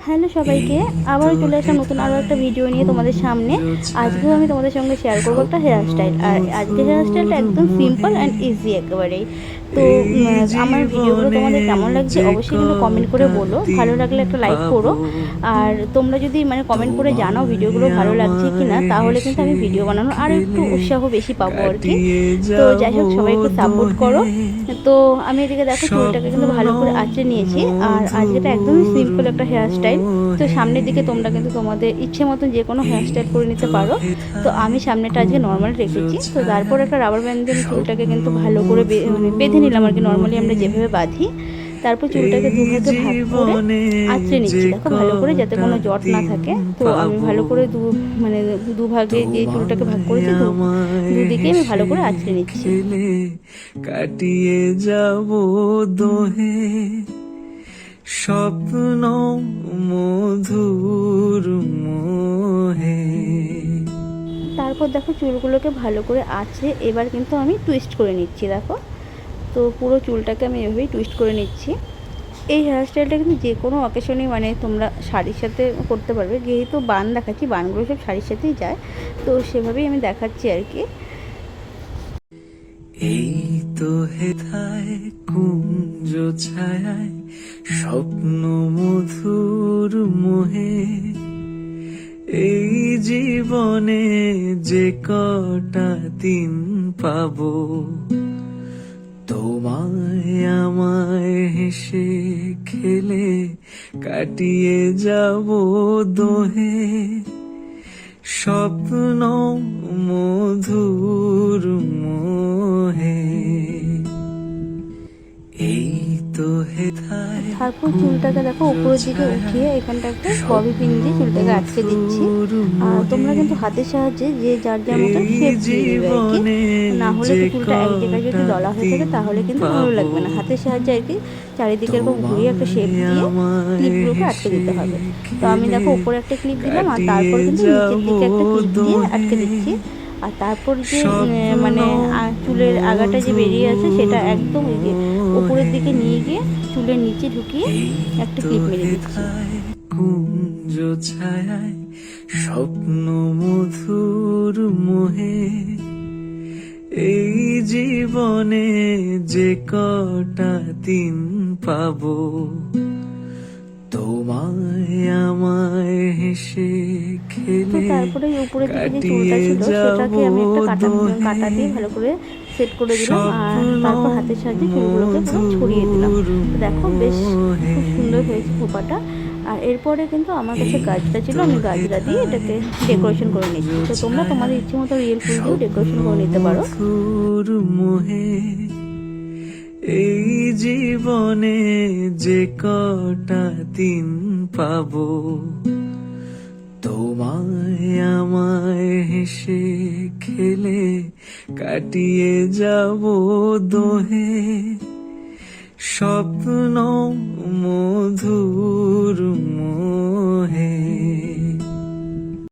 Hello সবাইকে, আবারও চলে আসলাম নতুন আরও একটা ভিডিও নিয়ে তোমাদের সামনে। আজকেও আমি তোমাদের সঙ্গে শেয়ার করবো একটা হেয়ার স্টাইল। আর আজকের হেয়ার স্টাইলটা একদম সিম্পল অ্যান্ড ইজি একেবারেই। তো আমার ভিডিওগুলো তোমাদের কেমন লাগছে অবশ্যই কিন্তু কমেন্ট করে বলো, ভালো লাগলে একটা লাইক করো। আর তোমরা যদি কমেন্ট করে জানাও ভিডিওগুলো ভালো লাগছে কি না, তাহলে কিন্তু আমি ভিডিও বানানোর আরও একটু উৎসাহ বেশি পাবো আর কি। তো যাই হোক, সবাই একটু সাপোর্ট করো। তো আমি এদিকে দেখো চুলটাকে কিন্তু ভালো করে আঁচড়ে নিয়েছি। আর আজকেটা একদমই সিম্পল একটা হেয়ার স্টাইল। তো সামনের দিকে তোমরা কিন্তু তোমাদের ইচ্ছে মতন যে কোনো হেয়ার স্টাইল করে নিতে পারো। তো আমি সামনেটা আজকে নর্মাল রেখেছি। তো তারপর একটা রাবার ব্যান্ড দিয়ে আমি চুলটাকে কিন্তু ভালো করে বেঁধে নিলাম আর কি, নর্মালি আমরা যেভাবে বাঁধি। তারপর চুলটাকে দুভাগে ভাগ করে আঁচড়ে নিচ্ছি, দেখো ভালো করে, যাতে কোনো জট না থাকে। তো আমি ভালো করে দুভাগে যে চুলটাকে ভাগ করেছি, দুদিকে আমি ভালো করে আঁচড়ে নিচ্ছি। কাটিয়ে যাব দোহে স্বপ্ন মধুর মোহে। তারপর দেখো চুলগুলোকে ভালো করে আঁচড়ে এবার কিন্তু আমি টুইস্ট করে নিচ্ছি, দেখো। তো পুরো চুলটাকে আমি এভাবেই টুইস্ট করে নিচ্ছি। এই হেয়ার স্টাইলটা কিন্তু যে কোনো অকেশনে তোমরা শাড়ির সাথে করতে পারবে। যেহেতু বান দেখাচ্ছি, বানগুলো সব শাড়ির সাথেই যায়, তো সেভাবেই আমি দেখাচ্ছি আর কি। এই তো হেথায় কুঞ্জ ছায়ায় স্বপ্ন মধুর মোহে। এই জীবনে যে কটা দিন পাবো, তোমায় আমায় হেসে খেলে কাটিয়ে যাব দোহে স্বপ্ন মধুর মোহে। এই তো হেথায় তারপর চুলটাকে দেখো উপরের দিকে উঠিয়ে এখানটা একটা ববি পিন দিয়ে চুলটাকে আটকে দিচ্ছি। আর তোমরা কিন্তু হাতের সাহায্যে যে যার যার মতো শেপ দিয়ে দেবে আর কি। না হলে তো চুলটা এক জায়গায় যদি দলা হয়ে থাকে তাহলে কিন্তু ভালো লাগবে না। হাতের সাহায্যে আর কি চারিদিকে এরকম ঘুরিয়ে একটা শেপ দিয়ে ক্লিপগুলোকে আটকে দিতে হবে। তো আমি দেখো উপরে একটা ক্লিপ দিলাম, আর তারপর কিন্তু নিচের দিকে একটা ক্লিপ দিয়ে আটকে দিচ্ছি। আর তারপর যে চুলের আগাটা যে বেরিয়ে আছে, সেটা একদম উপরের দিকে নিয়ে গিয়ে চুলের নিচে ঢুকিয়ে একটা ক্লিপ মেরে দিচ্ছি। কুঞ্জ ছায়ায় স্বপ্ন মধুর মোহে। এই জীবনে যে কটা দিন পাবো, তোমায় আমায় হেসে খেলে তারপরে উপরের দিকে যে চুলটা ছিল সেটাকে আমি একটা কাটা দিয়ে ভালো করে সেট করে দিলাম। আর তারপর হাতের সাহায্যে চুলগুলোকে পুরো ছড়িয়ে দিলাম। দেখো বেশ খুব সুন্দর হয়েছে খোপাটা। আর এরপরে কিন্তু আমার কাছে গাজরা ছিল, আমি গাজরা দিয়ে এটাকে ডেকোরেশন করে নিচ্ছি। তো তোমরা তোমাদের ইচ্ছে মতো রিয়েল ফুল দিয়েও ডেকোরেশন করে নিতে পারো। এই জীবনে যে কটা দিন পাবো, তোমায় আমায় হেসে খেলে কাটিয়ে যাব দোহে স্বপ্ন মধুর মোহে।